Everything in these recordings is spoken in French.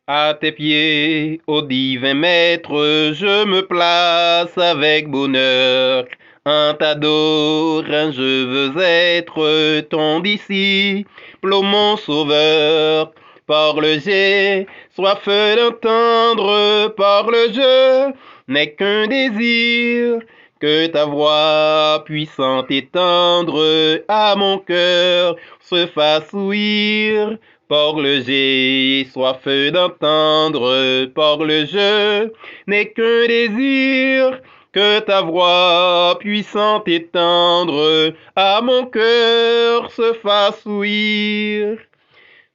À tes pieds, ô divin maître, je me place avec bonheur. En t'adorant, je veux être ton disciple, ô mon sauveur. Parle, j'ai soif d'entendre, parle, je n'ai qu'un désir, que ta voix puissante et tendre à mon cœur se fasse ouïr. Parle, j'ai soif d'entendre, parle, je n'ai qu'un désir, que ta voix puissante et tendre à mon cœur se fasse ouïr.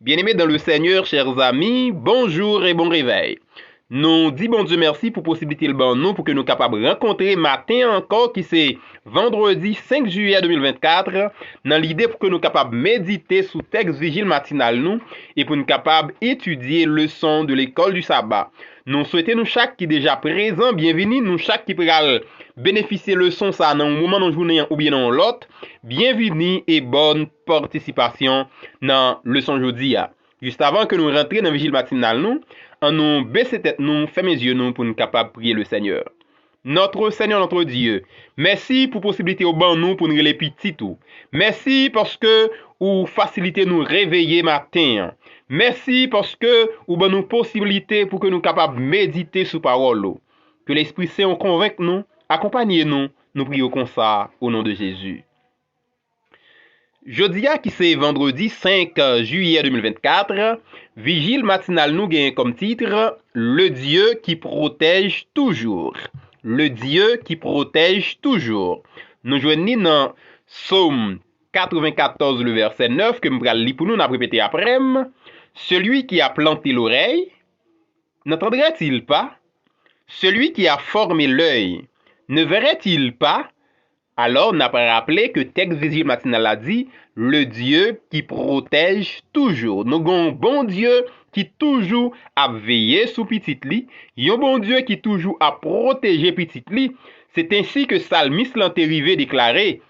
Bien-aimés dans le Seigneur, chers amis, bonjour et bon réveil. Nous disons bon Dieu merci pour possibilité le bon nous pour que nous capables de rencontrer matin encore qui c'est vendredi 5 juillet 2024 dans l'idée pour que nous capables méditer sous texte vigile matinal nous et pour nous capables étudier leçon de l'école du sabbat. Nous souhaitons nous chaque qui déjà présent, bienvenue, nous chaque qui pourra bénéficier leçon ça dans un moment de journée ou bien dans l'autre, bienvenue et bonne participation dans leçon jeudi. Juste avant que nous rentrions dans vigile matinal nous, en nous baisser tête nous, fermer les yeux nous pour nous capables de prier le Seigneur. Notre Seigneur, notre Dieu, merci pour la possibilité au banc nous pour nous les petits tout. Merci parce que vous facilitez nous réveiller matin. Merci parce que vous avez nous possibilité pour que nous capables de méditer sur parole. Que l'Esprit Saint nous convainc nous, accompagnez-nous, nous prions comme ça au nom de Jésus. Jeudi qui c'est vendredi 5 juillet 2024, vigile matinal nous gagne comme titre Le Dieu qui protège toujours. Le Dieu qui protège toujours. Nous joignons dans Psaume 94 le verset 9 que nous allons lire pour nous n'a répété après. Celui qui a planté l'oreille n'entendrait-il pas? Celui qui a formé l'œil ne verrait-il pas? Alors, on a rappelé que texte vigile matinal a dit, le Dieu qui protège toujours. Nous avons un bon Dieu qui toujours a veillé sur petit li, un bon Dieu qui toujours a protégé petit li. C'est ainsi que Psalmiste l'a arrivé déclaré,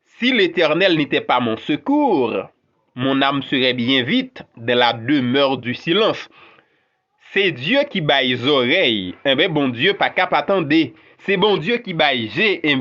si l'Éternel n'était pas mon secours, mon âme serait bien vite dans la demeure du silence. C'est Dieu qui baille les oreilles, bien bon Dieu pas capable attendre. C'est bon Dieu qui baille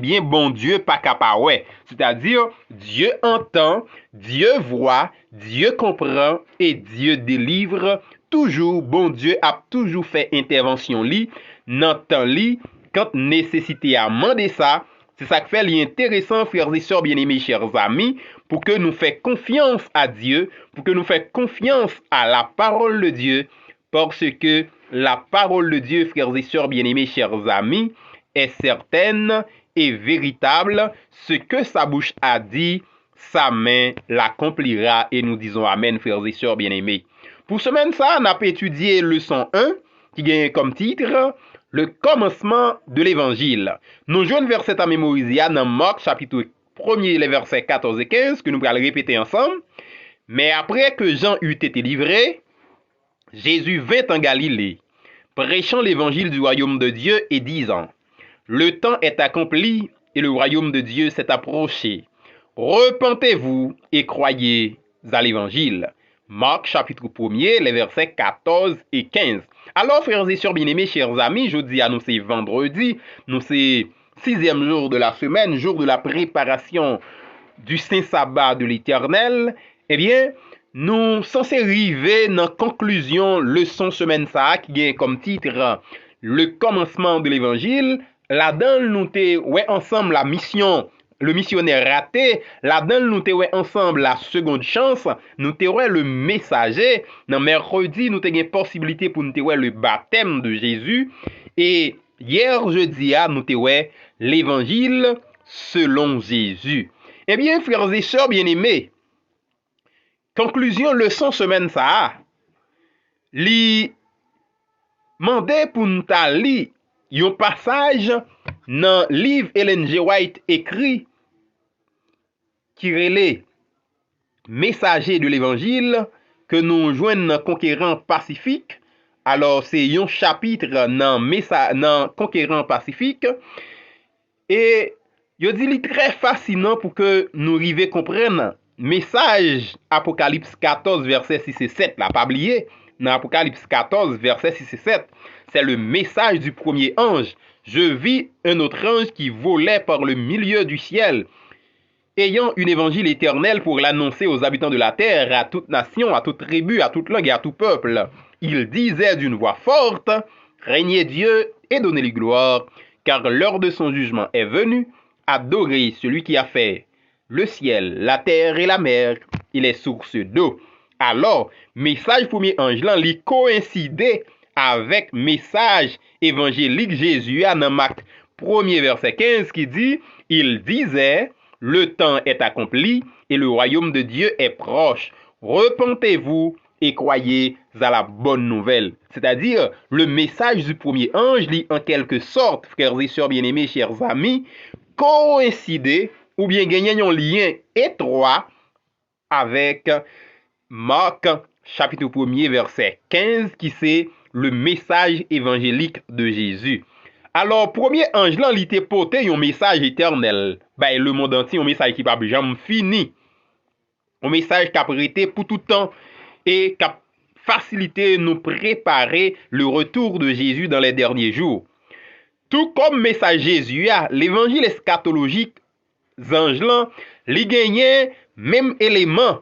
bien bon Dieu pas capable ouais. C'est-à-dire Dieu entend, Dieu voit, Dieu comprend et Dieu délivre. Toujours bon Dieu a toujours fait intervention li, dans temps li quand nécessité à demander ça. C'est ça qui fait l'intéressant frères et sœurs bien-aimés chers amis pour que nous fassions confiance à Dieu, pour que nous fassions confiance à la parole de Dieu. Parce que la parole de Dieu, frères et sœurs bien-aimés, chers amis, est certaine et véritable. Ce que sa bouche a dit, sa main l'accomplira. Et nous disons Amen, frères et sœurs bien-aimés. Pour ce semaine, ça, on a étudié leçon 1, qui gagne comme titre le commencement de l'évangile. Nous jouons un verset à mémoriser dans Marc, chapitre 1er, les versets 14 et 15, que nous allons répéter ensemble. Mais après que Jean eut été livré, Jésus vint en Galilée, prêchant l'évangile du royaume de Dieu et disant, le temps est accompli et le royaume de Dieu s'est approché. Repentez-vous et croyez à l'évangile. Marc chapitre 1er, les versets 14 et 15. Alors frères et sœurs bien-aimés, chers amis, je dis à nous c'est vendredi, nous c'est 6e jour de la semaine, jour de la préparation du saint sabbat de l'Éternel. Eh bien, nous censés arriver dans la conclusion leçon semaine ça qui est comme titre le commencement de l'évangile. Là-dedans nous te ouais ensemble la mission, le missionnaire raté. Là-dedans nous te ouais ensemble la seconde chance. Nous te ouais le messager. Dans mercredi nous te une possibilité pour nous te ouais le baptême de Jésus. Et hier jeudi nous te ouais l'évangile selon Jésus. Eh bien frères et sœurs bien-aimés, conclusion leçon semaine ça li mandé pour nous li un passage dans livre Ellen G. White écrit qui relève messager de l'évangile que nous joignons dans Conquérant Pacifique. Alors c'est un chapitre dans Conquérant Pacifique et je dis li très fascinant pour que nous arrivions comprendre message Apocalypse 14 verset 6 et 7 là pas oublier dans Apocalypse 14, versets 6 et 7. C'est le message du premier ange. Je vis un autre ange qui volait par le milieu du ciel, ayant un évangile éternel pour l'annoncer aux habitants de la terre, à toute nation, à toute tribu, à toute langue et à tout peuple. Il disait d'une voix forte, « Régnez Dieu et donnez-lui gloire, car l'heure de son jugement est venue. Adorez celui qui a fait le ciel, la terre et la mer, et les sources d'eau. » Alors, message premier ange là, il coïncidait avec message évangélique Jésus dans Marc 1er verset 15 qui dit, il disait, le temps est accompli et le royaume de Dieu est proche. Repentez-vous et croyez à la bonne nouvelle. C'est-à-dire, le message du premier ange, lit en quelque sorte, frères et sœurs bien-aimés, chers amis, coïncidait ou bien gagner un lien étroit avec Marc chapitre 1er verset 15 qui c'est le message évangélique de Jésus. Alors, premier ange là, il était porté un message éternel. Ben, le monde entier, un message qui va jamais fini. Un message qui a prêté pour tout temps et qui a facilité nous préparer le retour de Jésus dans les derniers jours. Tout comme message Jésus, l'évangile eschatologique, ange là, li gagnait même élément.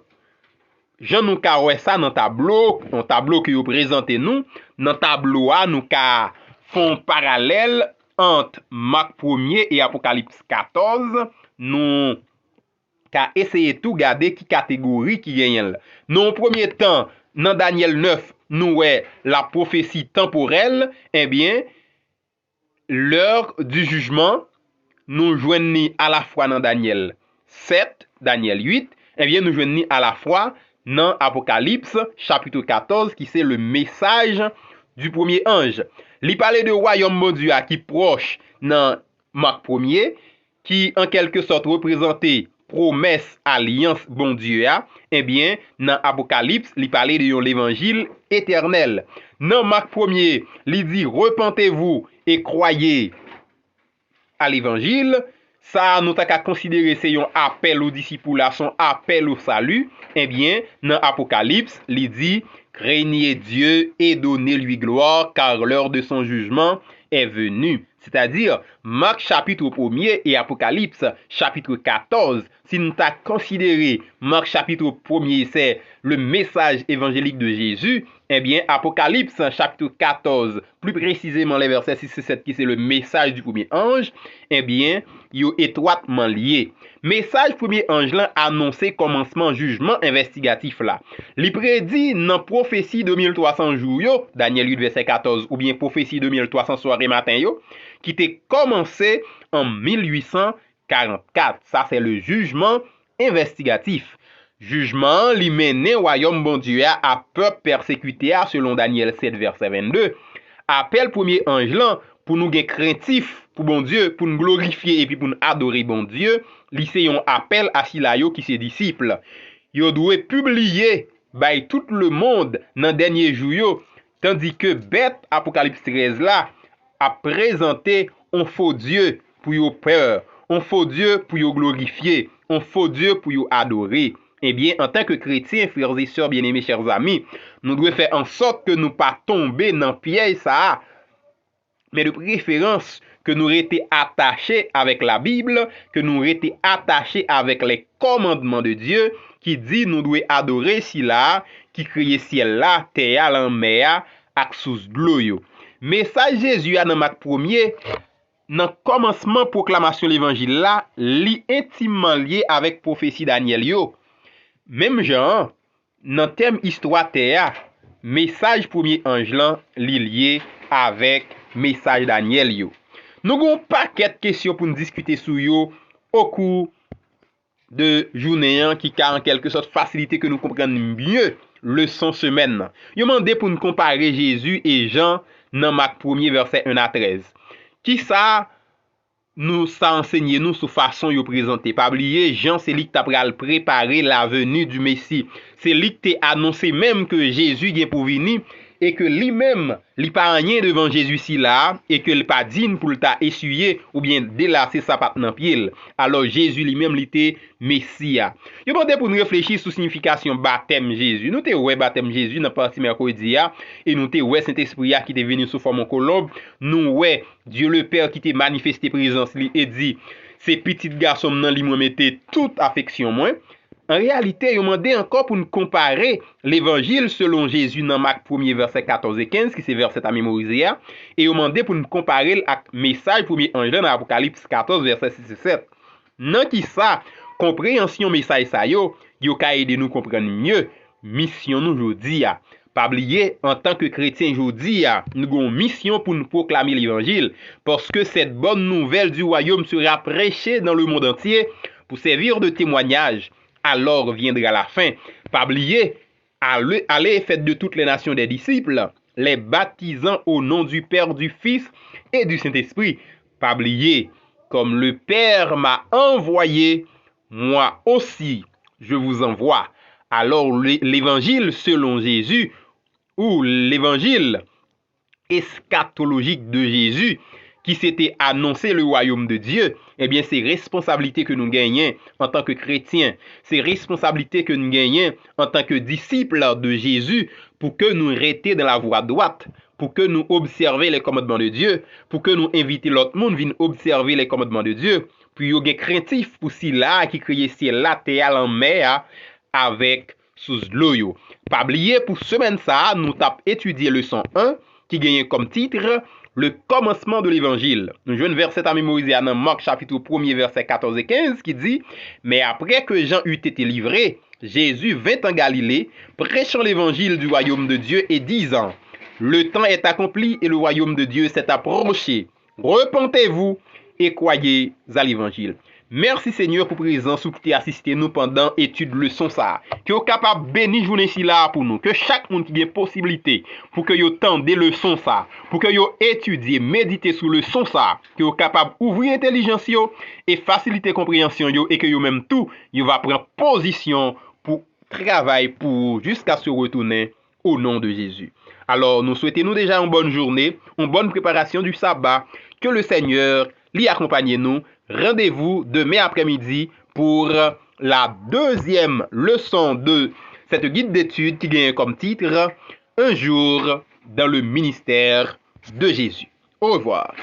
Jean nous ka wè ça dans tableau, un tableau que vous présentez nous, dans tableau nous ka font parallèle entre Marc 1er et Apocalypse 14, nous ka essayer tout garder qui catégorie qui gagne. Dans premier temps, dans Daniel 9, nous ouais la prophétie temporelle, eh bien l'heure du jugement nous joignons à la fois dans Daniel 7, Daniel 8, eh bien nous joignons à la fois dans Apocalypse chapitre 14 qui c'est le message du premier ange. Il parlait de royaume bon Dieu qui proche dans Marc 1er qui en quelque sorte représentait promesse alliance bon Dieu eh bien dans Apocalypse il parlait de l'évangile éternel. Dans Marc 1er, il dit repentez-vous et croyez à l'évangile. Ça nous t'a considérer c'est un appel aux disciples, son appel au salut. Eh bien, dans Apocalypse, il dit craignez Dieu et donnez-lui gloire, car l'heure de son jugement est venue. C'est-à-dire, Marc chapitre 1er et Apocalypse chapitre 14, si nous t'a considéré Marc chapitre 1er, c'est le message évangélique de Jésus, eh bien, Apocalypse chapitre 14, plus précisément les versets 6 et 7, qui c'est le message du premier ange, eh bien, ils sont étroitement liés. Message premier ange là annoncé commencement jugement investigatif là. Il prédit dans prophétie 2300 jours yo, Daniel 8 verset 14 ou bien prophétie 2300 soirée matin yo, qui était commencé en 1844. Ça c'est le jugement investigatif. Jugement li mené royaume bon Dieu à peuple persécuté selon Daniel 7 verset 22. Appel premier ange là pour nous gen craintif pour bon Dieu, pour nous glorifier et puis pour nous adorer bon Dieu, li c'est un appel à Silayo qui ses disciples. Yo doit publier by tout le monde dans dernier jour yo, tandis que bête Apocalypse 13 là a présenté un faux Dieu pour yo peur, un faux Dieu pour yo glorifier, un faux Dieu pour yo adorer. Eh bien, en tant que chrétiens, frères et sœurs bien-aimés, chers amis, nous devons faire en sorte que nous pas tomber dans piège ça, mais de préférence que nous restions attachés avec la Bible, que nous restions attachés avec les commandements de Dieu, qui dit nous devons adorer si là, qui crée ciel là, terre là, mer, ak sous l'eau. Message Jésus dans Marc 1er, dans commencement proclamation l'évangile là, li intimement lié avec prophétie Daniel yo. Même genre, dans thème histoire terre, message premier ange là, li lié avec message Daniel yo. Nous avons un paquet de questions pour nous discuter sur yo au cours de journée qui a en quelque sorte facilité que nous comprenions mieux leçon semaine. Yo mandé pour nous comparer Jésus et Jean dans Marc 1er verset 1 à 13. Qui ça nous ça enseigné nous sous façon yo présenté. Pas oublier Jean c'est lui qui t'a préparé la venue du Messie. C'est lui qui t'a annoncé même que Jésus vient pour venir et que lui-même, il pas rien devant Jésus si là, et que il pas digne pour le ta essuyer ou bien délasser sa patte dans pied. Alors Jésus lui-même il était Messia. Yo demandé pour nous réfléchir sur signification baptême Jésus. Nous te ouais baptême Jésus dans partie mercredi et nous te ouais Saint-Esprit qui est venu sous forme colombe. Nous ouais Dieu le Père qui t'est manifesté présence li et dit ces petits garçons nan li moi mettez toute affection moi. En réalité, il demandé encore pour nous comparer l'évangile selon Jésus dans Marc 1er verset 14 et 15, qui c'est verset à mémoriser, et il demandé pour nous comparer avec le message premier ange dans Apocalypse 14 verset 6 et 7. Dans qui ça, compréhension message ça yo ka aider nous comprendre mieux mission nous aujourd'hui. Pas oublier en tant que chrétien aujourd'hui, nous avons une mission pour nous proclamer l'évangile parce que cette bonne nouvelle du royaume sera prêchée dans le monde entier pour servir de témoignage. Alors viendra la fin. Pas oublier, allez faites de toutes les nations des disciples, les baptisant au nom du Père, du Fils et du Saint-Esprit. Pas oublier, comme le Père m'a envoyé, moi aussi je vous envoie. Alors l'évangile selon Jésus, ou l'évangile eschatologique de Jésus, qui s'était annoncé le royaume de Dieu, eh bien c'est responsabilité que nous gagnons en tant que chrétiens, c'est responsabilité que nous gagnons en tant que disciples de Jésus pour que nous restions dans la voie droite, pour que nous observions les commandements de Dieu, pour que nous invitions l'autre monde à venir observer les commandements de Dieu, puis il y a craintif pour si là qui crée ciel là terre en mer avec sous l'eau. Pas oublier pour semaine ça, nous avons étudié leçon 1 qui gagne comme titre le commencement de l'évangile. Nous jouons un verset à mémoriser dans Marc chapitre 1er verset 14 et 15 qui dit « Mais après que Jean eut été livré, Jésus vint en Galilée, prêchant l'évangile du royaume de Dieu et disant « Le temps est accompli et le royaume de Dieu s'est approché. Repentez-vous et croyez à l'évangile. » Merci Seigneur pour présence ou qui t'est assisté nous pendant étude leçon ça. Que vous capable bénir journée ci là pour nous. Que chaque monde qui a possibilité pour que vous tende des leçons ça, pour que vous étudiez, méditez sur le son ça, que vous capable ouvrir intelligence yo et faciliter compréhension yo et que vous même tout, vous va prendre position pour travailler pour jusqu'à se retourner au nom de Jésus. Alors nous souhaitons nous déjà une bonne journée, une bonne préparation du sabbat. Que le Seigneur l'y accompagne nous. Rendez-vous demain après-midi pour la deuxième leçon de cette guide d'études qui gagne comme titre « Un jour dans le ministère de Jésus ». Au revoir.